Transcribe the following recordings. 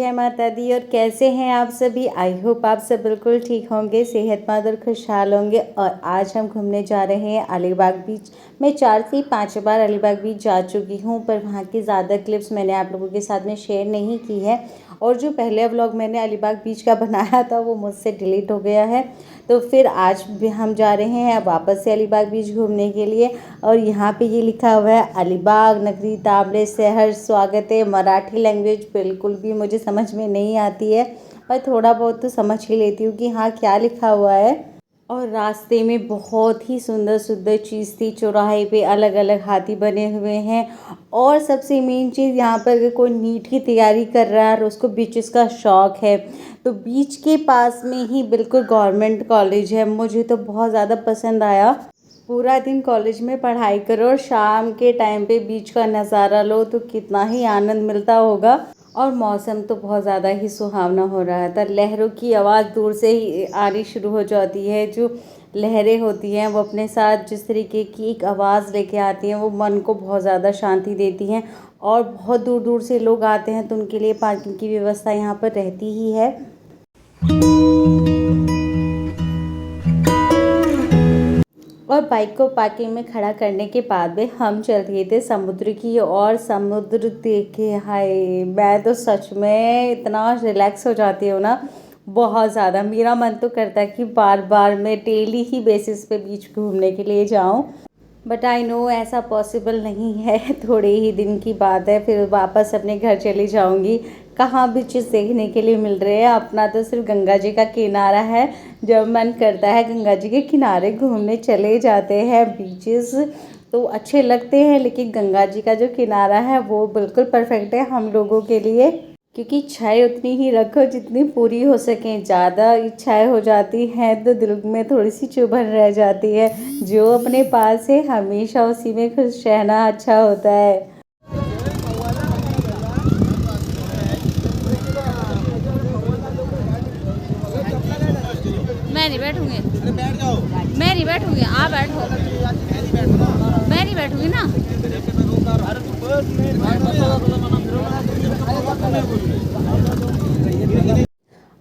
जय माता दी। और कैसे हैं आप सभी? आई होप आप सब बिल्कुल ठीक होंगे, सेहतमंद और खुशहाल होंगे। और आज हम घूमने जा रहे हैं अलीबाग बीच। मैं 4 से 5 बार अलीबाग बीच जा चुकी हूँ, पर वहाँ की ज़्यादा क्लिप्स मैंने आप लोगों के साथ में शेयर नहीं की है। और जो पहले व्लॉग मैंने अलीबाग बीच का बनाया था वो मुझसे डिलीट हो गया है। तो फिर आज भी हम जा रहे हैं वापस से अलीबाग बीच घूमने के लिए। और यहाँ पे ये लिखा हुआ है अलीबाग नगरी तांबड़े शहर स्वागत है। मराठी लैंग्वेज बिल्कुल भी मुझे समझ में नहीं आती है, पर थोड़ा बहुत तो समझ ही लेती हूँ कि हाँ क्या लिखा हुआ है। और रास्ते में बहुत ही सुंदर सुंदर चीज़ थी। चौराहे पे अलग अलग हाथी बने हुए हैं। और सबसे मेन चीज़, यहाँ पर अगर कोई नीट की तैयारी कर रहा है और उसको बीचेस का शौक़ है तो बीच के पास में ही बिल्कुल गवर्नमेंट कॉलेज है। मुझे तो बहुत ज़्यादा पसंद आया। पूरा दिन कॉलेज में पढ़ाई करो और शाम के टाइम पे बीच का नज़ारा लो तो कितना ही आनंद मिलता होगा। और मौसम तो बहुत ज़्यादा ही सुहावना हो रहा था। लहरों की आवाज़ दूर से ही आनी शुरू हो जाती है। जो लहरें होती हैं वो अपने साथ जिस तरीके की एक आवाज़ लेके आती हैं वो मन को बहुत ज़्यादा शांति देती हैं। और बहुत दूर दूर से लोग आते हैं तो उनके लिए पार्किंग की व्यवस्था यहाँ पर रहती ही है। और बाइक को पार्किंग में खड़ा करने के बाद में हम चल दिए थे समुद्र की ओर। समुद्र देखे, हाय मैं तो सच में इतना रिलैक्स हो जाती हूँ ना, बहुत ज़्यादा। मेरा मन तो करता है कि बार बार मैं डेली ही बेसिस पे बीच घूमने के लिए जाऊँ, बट आई नो ऐसा पॉसिबल नहीं है। थोड़े ही दिन की बात है, फिर वापस अपने घर चली जाऊंगी। कहाँ बीचेस देखने के लिए मिल रहे हैं, अपना तो सिर्फ गंगा जी का किनारा है। जब मन करता है गंगा जी के किनारे घूमने चले जाते हैं। बीचेस तो अच्छे लगते हैं, लेकिन गंगा जी का जो किनारा है वो बिल्कुल परफेक्ट है हम लोगों के लिए। क्योंकि इच्छाएं उतनी ही रखो जितनी पूरी हो सकें। ज़्यादा इच्छाएं हो जाती हैं तो दिल में थोड़ी सी चुभन रह जाती है। जो अपने पास है हमेशा उसी में खुश रहना अच्छा होता है। मैं नहीं बैठूंगी। मैं नहीं बैठूंगी, आप बैठो। मैं नहीं बैठूंगी ना।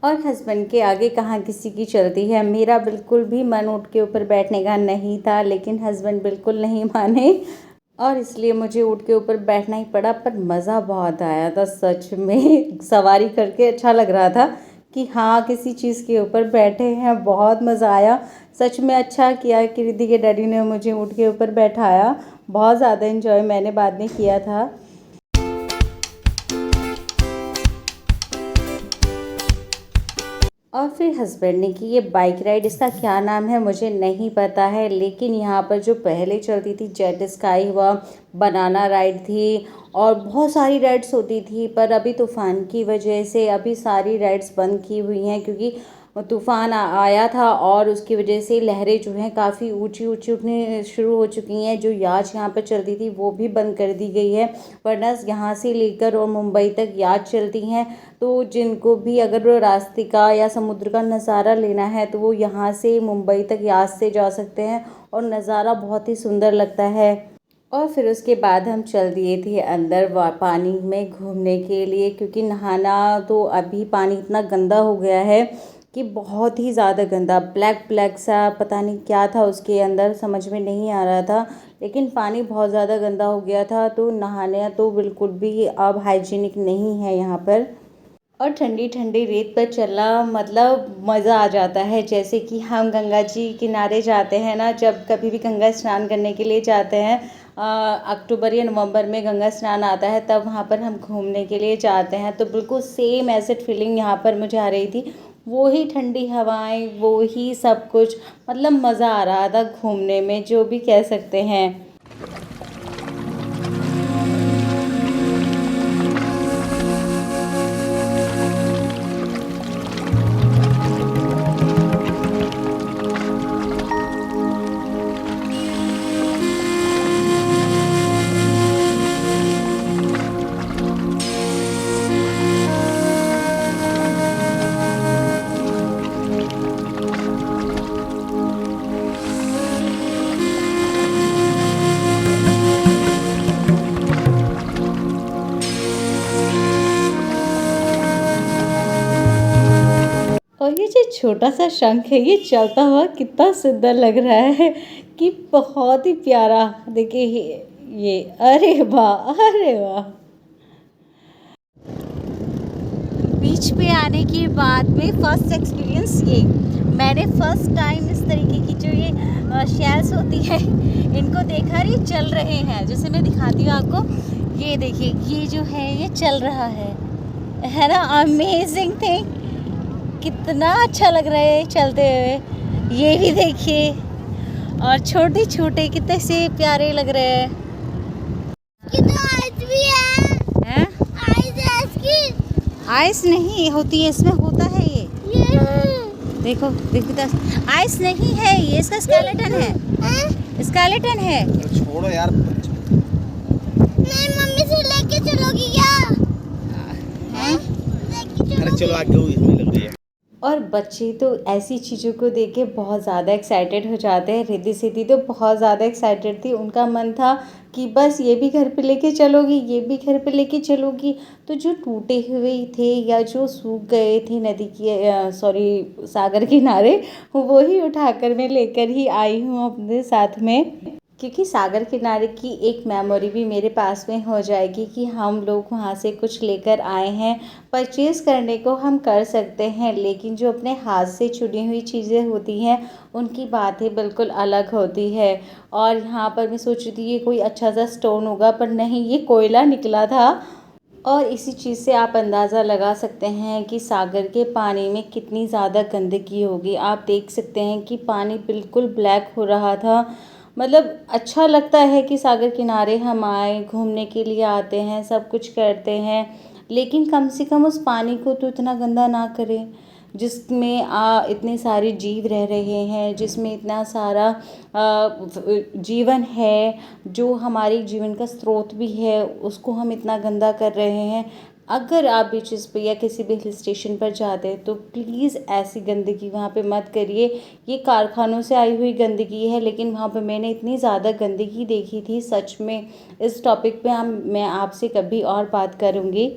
और हस्बैंड के आगे कहाँ किसी की चलती है। मेरा बिल्कुल भी मन ऊँट के ऊपर बैठने का नहीं था, लेकिन हस्बैंड बिल्कुल नहीं माने और इसलिए मुझे ऊँट के ऊपर बैठना ही पड़ा। पर मज़ा बहुत आया था सच में। सवारी करके अच्छा लग रहा था कि हाँ किसी चीज़ के ऊपर बैठे हैं। बहुत मज़ा आया सच में। अच्छा किया कि रिद्धि के डैडी ने मुझे ऊँट के ऊपर बैठाया। बहुत ज़्यादा इन्जॉय मैंने बाद में किया था। और फिर हस्बैंड ने की ये बाइक राइड, इसका क्या नाम है मुझे नहीं पता है, लेकिन यहाँ पर जो पहले चलती थी जेट स्काई हुआ, बनाना राइड थी और बहुत सारी राइड्स होती थी। पर अभी तूफ़ान की वजह से अभी सारी राइड्स बंद की हुई हैं, क्योंकि तूफ़ान आया था और उसकी वजह से लहरें जो हैं काफ़ी ऊंची ऊंची उठने शुरू हो चुकी हैं। जो याच यहाँ पर चलती थी वो भी बंद कर दी गई है, वरना यहाँ से लेकर और मुंबई तक याच चलती हैं। तो जिनको भी अगर रास्ते का या समुद्र का नज़ारा लेना है तो वो यहाँ से मुंबई तक याच से जा सकते हैं और नज़ारा बहुत ही सुंदर लगता है। और फिर उसके बाद हम चल दिए थे अंदर पानी में घूमने के लिए, क्योंकि नहाना तो अभी पानी इतना गंदा हो गया है कि बहुत ही ज़्यादा गंदा, ब्लैक ब्लैक सा, पता नहीं क्या था उसके अंदर, समझ में नहीं आ रहा था। लेकिन पानी बहुत ज़्यादा गंदा हो गया था, तो नहाना तो बिल्कुल भी अब हाइजीनिक नहीं है यहाँ पर। और ठंडी ठंडी रेत पर चलना मतलब मज़ा आ जाता है। जैसे कि हम गंगा जी किनारे जाते हैं ना, जब कभी भी गंगा स्नान करने के लिए जाते हैं, अक्टूबर या नवंबर में गंगा स्नान आता है, तब वहाँ पर हम घूमने के लिए जाते हैं। तो बिल्कुल सेम ऐसे फीलिंग यहाँ पर मुझे आ रही थी। वो ही ठंडी हवाएं, वो ही सब कुछ, मतलब मज़ा आ रहा था घूमने में, जो भी कह सकते हैं। छोटा सा शंख है, ये चलता हुआ कितना सुंदर लग रहा है कि बहुत ही प्यारा। देखिए ये अरे वाह, अरे वाह। बीच पे आने के बाद में फर्स्ट एक्सपीरियंस ये, मैंने फर्स्ट टाइम इस तरीके की जो ये शेल्स होती है इनको देखा। ये चल रहे हैं, जैसे मैं दिखाती हूँ आपको। ये देखिए, ये जो है ये चल रहा है ना। अमेजिंग थिंग, कितना अच्छा लग रहा है चलते हुए। ये भी देखिए, और छोटे छोटे कितने से प्यारे लग रहे हैं। आइस भी है। आइस नहीं होती है इसमें, होता है ये देखो देखो, आइस नहीं है ये, इसका स्केलेटन है, स्केलेटन है। छोड़ो यार, नहीं मम्मी से लेके चलोगी क्या? अरे चलो आगे, इसमें लग गई है। और बच्चे तो ऐसी चीज़ों को देख के बहुत ज़्यादा एक्साइटेड हो जाते हैं। रिद्धि सिद्धि तो बहुत ज़्यादा एक्साइटेड थी, उनका मन था कि बस ये भी घर पे लेके चलोगी, ये भी घर पे लेके चलोगी। तो जो टूटे हुए थे या जो सूख गए थे नदी की सागर किनारे, वो ही उठाकर मैं लेकर ही आई हूँ अपने साथ में, क्योंकि सागर किनारे की एक मेमोरी भी मेरे पास में हो जाएगी कि हम लोग वहाँ से कुछ लेकर आए हैं। परचेज़ करने को हम कर सकते हैं, लेकिन जो अपने हाथ से चुनी हुई चीज़ें होती हैं उनकी बात ही बिल्कुल अलग होती है। और यहाँ पर मैं सोच रही थी ये कोई अच्छा सा स्टोन होगा, पर नहीं, ये कोयला निकला था। और इसी चीज़ से आप अंदाज़ा लगा सकते हैं कि सागर के पानी में कितनी ज़्यादा गंदगी होगी। आप देख सकते हैं कि पानी बिल्कुल ब्लैक हो रहा था। मतलब अच्छा लगता है कि सागर किनारे हम आए, घूमने के लिए आते हैं, सब कुछ करते हैं, लेकिन कम से कम उस पानी को तो इतना गंदा ना करें जिसमें इतने सारे जीव रह रहे हैं, जिसमें इतना सारा जीवन है, जो हमारे जीवन का स्रोत भी है, उसको हम इतना गंदा कर रहे हैं। अगर आप बीचेस पे या किसी भी हिल स्टेशन पर जाते हैं तो प्लीज़ ऐसी गंदगी वहाँ पे मत करिए। ये कारखानों से आई हुई गंदगी है, लेकिन वहाँ पे मैंने इतनी ज़्यादा गंदगी देखी थी सच में। इस टॉपिक पे मैं आपसे कभी और बात करूँगी।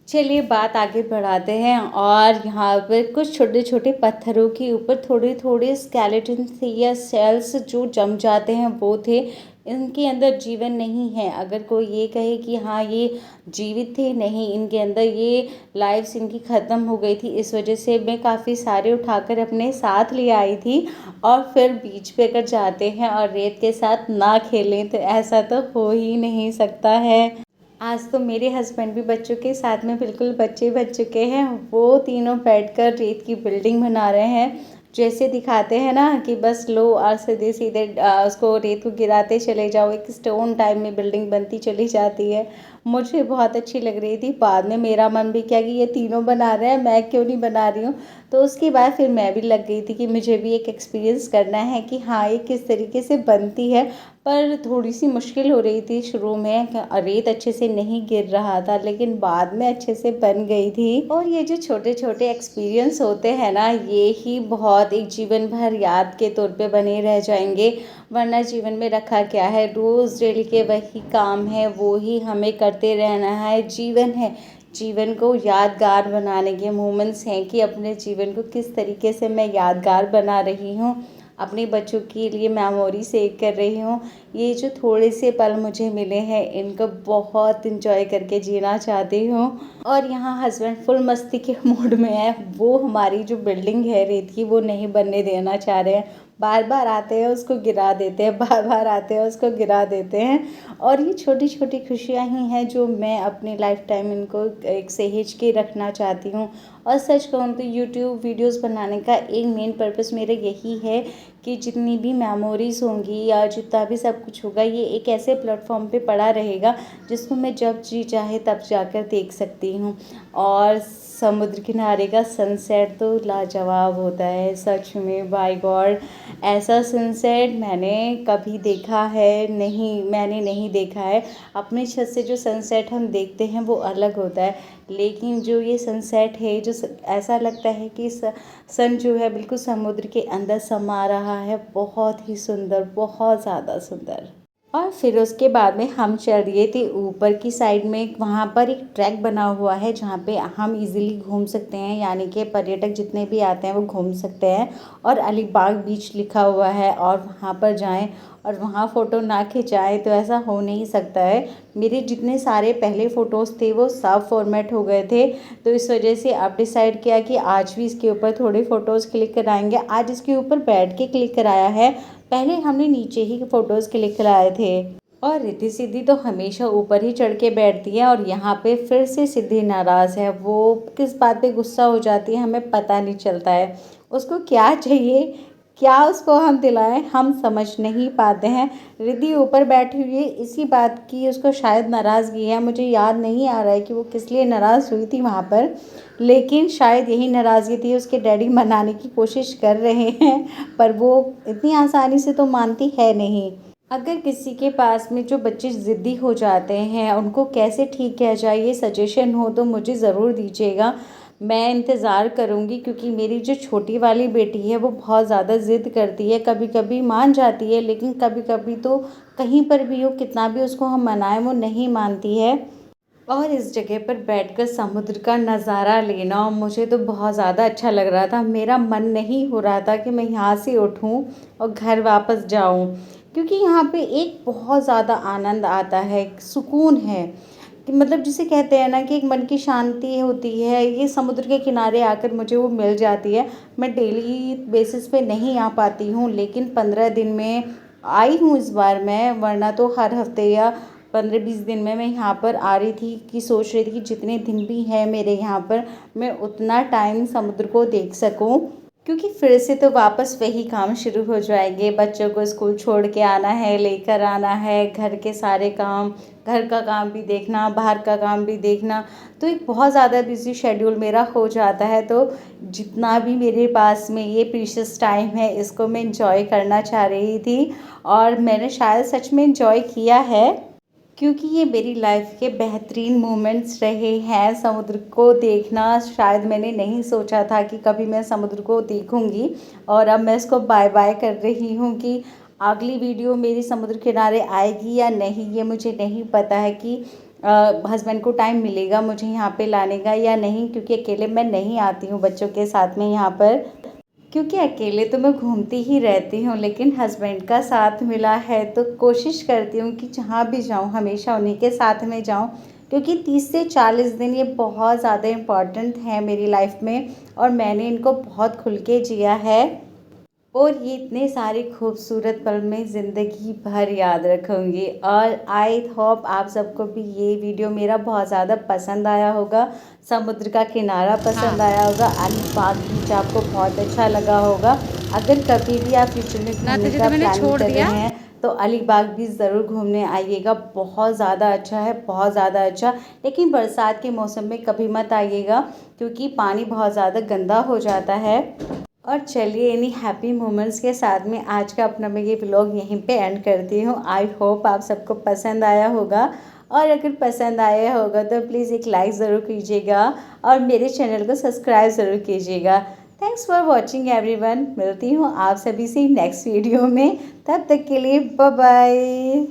चलिए बात आगे बढ़ाते हैं। और यहाँ पर कुछ छोटे छोटे पत्थरों के ऊपर थोड़े थोड़े स्केलेटन थे या सेल्स जो जम जाते हैं वो थे। इनके अंदर जीवन नहीं है। अगर कोई ये कहे कि हाँ ये जीवित थे, नहीं, इनके अंदर ये लाइफ्स इनकी ख़त्म हो गई थी। इस वजह से मैं काफ़ी सारे उठाकर अपने साथ ले आई थी। और फिर बीच पे अगर जाते हैं और रेत के साथ ना खेलें तो ऐसा तो हो ही नहीं सकता है। आज तो मेरे हस्बैंड भी बच्चों के साथ में बिल्कुल बच्चे बन चुके हैं। वो तीनों बैठकर रेत की बिल्डिंग बना रहे हैं। जैसे दिखाते हैं ना कि बस लो और सीधे सीधे उसको रेत को गिराते चले जाओ, एक स्टोन टाइप में बिल्डिंग बनती चली जाती है। मुझे बहुत अच्छी लग रही थी। बाद में मेरा मन भी किया कि ये तीनों बना रहे हैं, मैं क्यों नहीं बना रही हूँ। तो उसके बाद फिर मैं भी लग गई थी कि मुझे भी एक एक्सपीरियंस करना है कि हाँ ये किस तरीके से बनती है। पर थोड़ी सी मुश्किल हो रही थी शुरू में, रेत अच्छे से नहीं गिर रहा था, लेकिन बाद में अच्छे से बन गई थी। और ये जो छोटे छोटे एक्सपीरियंस होते हैं ना, ये ही बहुत एक जीवन भर याद के तौर पे बने रह जाएंगे। वरना जीवन में रखा क्या है, रोज़ डेली के वही काम है, वो ही हमें करते रहना है। जीवन है, जीवन को यादगार बनाने के मोमेंट्स हैं कि अपने जीवन को किस तरीके से मैं यादगार बना रही हूँ, अपने बच्चों के लिए मेमोरी सेव कर रही हूँ। ये जो थोड़े से पल मुझे मिले हैं इनको बहुत इंजॉय करके जीना चाहती हूँ। और यहाँ हस्बैंड फुल मस्ती के मूड में है। वो हमारी जो बिल्डिंग है रेत की वो नहीं बनने देना चाह रहे हैं। बार बार आते हैं उसको गिरा देते हैं, बार बार आते हैं उसको गिरा देते हैं। और ये छोटी छोटी खुशियाँ ही हैं जो मैं अपनी लाइफ टाइम इनको एक सहेज के रखना चाहती हूँ। और सच कहूँ तो यूट्यूब वीडियोस बनाने का एक मेन पर्पस मेरा यही है कि जितनी भी मेमोरीज़ होंगी या जितना भी सब कुछ होगा, ये एक ऐसे प्लेटफॉर्म पे पड़ा रहेगा जिसको मैं जब जी चाहे तब जाकर देख सकती हूँ। और समुद्र किनारे का सनसेट तो लाजवाब होता है सच में। बाय गॉड, ऐसा सनसेट मैंने कभी देखा है नहीं, मैंने नहीं देखा है। अपने छत से जो सनसेट हम देखते हैं वो अलग होता है, लेकिन जो ये सनसेट है जो ऐसा लगता है कि सन जो है बिल्कुल समुद्र के अंदर समा रहा है। बहुत ही सुंदर, बहुत ज़्यादा सुंदर। और फिर उसके बाद में हम चल दिए थे ऊपर की साइड में। वहाँ पर एक ट्रैक बना हुआ है जहाँ पे हम इजीली घूम सकते हैं, यानी कि पर्यटक जितने भी आते हैं वो घूम सकते हैं। और अलीबाग बीच लिखा हुआ है, और वहाँ पर जाएं और वहाँ फ़ोटो ना खिंचाएं तो ऐसा हो नहीं सकता है। मेरे जितने सारे पहले फ़ोटोज़ थे वो सब फॉर्मेट हो गए थे, तो इस वजह से अब डिसाइड किया कि आज भी इसके ऊपर थोड़े फ़ोटोज़ क्लिक कराएंगे। आज इसके ऊपर बैठ के क्लिक कराया है, पहले हमने नीचे ही फ़ोटोज़ क्लिक कराए थे। और रिद्धि सिद्धि तो हमेशा ऊपर ही चढ़ के बैठती है, और यहाँ पे फिर से सिद्धि नाराज़ है। वो किस बात पे गुस्सा हो जाती है हमें पता नहीं चलता है। उसको क्या चाहिए, क्या उसको हम दिलाएं, हम समझ नहीं पाते हैं। रिद्धि ऊपर बैठी हुई है, इसी बात की उसको शायद नाराज़गी है। मुझे याद नहीं आ रहा है कि वो किस लिए नाराज़ हुई थी वहाँ पर, लेकिन शायद यही नाराज़गी थी। उसके डैडी मनाने की कोशिश कर रहे हैं, पर वो इतनी आसानी से तो मानती है नहीं। अगर किसी के पास में जो बच्चे ज़िद्दी हो जाते हैं उनको कैसे ठीक किया जाए, ये सजेशन हो तो मुझे ज़रूर दीजिएगा। मैं इंतज़ार करूँगी, क्योंकि मेरी जो छोटी वाली बेटी है वो बहुत ज़्यादा ज़िद करती है। कभी कभी मान जाती है, लेकिन कभी कभी तो कहीं पर भी हो, कितना भी उसको हम मनाएं, वो नहीं मानती है। और इस जगह पर बैठकर समुद्र का नज़ारा लेना मुझे तो बहुत ज़्यादा अच्छा लग रहा था। मेरा मन नहीं हो रहा था कि मैं यहाँ से उठूँ और घर वापस जाऊँ, क्योंकि यहाँ पे एक बहुत ज़्यादा आनंद आता है, सुकून है कि मतलब जिसे कहते हैं ना कि एक मन की शांति होती है, ये समुद्र के किनारे आकर मुझे वो मिल जाती है। मैं डेली बेसिस पे नहीं आ पाती हूँ, लेकिन 15 दिन में आई हूँ इस बार मैं, वरना तो हर हफ्ते या 15-20 दिन में मैं यहाँ पर आ रही थी, कि सोच रही थी कि जितने दिन भी हैं मेरे यहाँ पर मैं उतना टाइम समुद्र को देख सकूँ। क्योंकि फिर से तो वापस वही काम शुरू हो जाएंगे, बच्चों को स्कूल छोड़ के आना है, लेकर आना है, घर के सारे काम, घर का काम भी देखना, बाहर का काम भी देखना, तो एक बहुत ज़्यादा बिजी शेड्यूल मेरा हो जाता है। तो जितना भी मेरे पास में ये प्रीशियस टाइम है इसको मैं इंजॉय करना चाह रही थी, और मैंने शायद सच में इंजॉय किया है, क्योंकि ये मेरी लाइफ के बेहतरीन मोमेंट्स रहे हैं। समुद्र को देखना शायद मैंने नहीं सोचा था कि कभी मैं समुद्र को देखूंगी, और अब मैं इसको बाय बाय कर रही हूँ कि अगली वीडियो मेरी समुद्र किनारे आएगी या नहीं, ये मुझे नहीं पता है कि हस्बैंड को टाइम मिलेगा मुझे यहाँ पे लाने का या नहीं, क्योंकि अकेले मैं नहीं आती हूँ बच्चों के साथ में यहाँ पर। क्योंकि अकेले तो मैं घूमती ही रहती हूँ, लेकिन हस्बैंड का साथ मिला है तो कोशिश करती हूँ कि जहाँ भी जाऊँ हमेशा उन्हीं के साथ में जाऊँ, क्योंकि 30 से 40 दिन ये बहुत ज़्यादा इम्पॉर्टेंट है मेरी लाइफ में, और मैंने इनको बहुत खुल के जिया है, और ये इतने सारे खूबसूरत पल में ज़िंदगी भर याद रखूँगी। और आई होप आप सबको भी ये वीडियो मेरा बहुत ज़्यादा पसंद आया होगा, समुद्र का किनारा पसंद आया होगा, अलीबाग बीच आपको बहुत अच्छा लगा होगा। अगर कभी भी आप फ्यूचर में घूमने का प्लानिंग कर रहे हैं तो अलीबाग बीच ज़रूर घूमने आइएगा। बहुत ज़्यादा अच्छा है, बहुत ज़्यादा अच्छा। लेकिन बरसात के मौसम में कभी मत आइएगा, क्योंकि पानी बहुत ज़्यादा गंदा हो जाता है। और चलिए इन्हीं हैप्पी मोमेंट्स के साथ में आज का अपना मैं ये व्लॉग यहीं पे एंड करती हूँ। आई होप आप सबको पसंद आया होगा, और अगर पसंद आया होगा तो प्लीज़ एक लाइक ज़रूर कीजिएगा, और मेरे चैनल को सब्सक्राइब ज़रूर कीजिएगा। Thanks for watching everyone. मिलती हूँ आप सभी से नेक्स्ट वीडियो में, तब तक के लिए बाय बाय।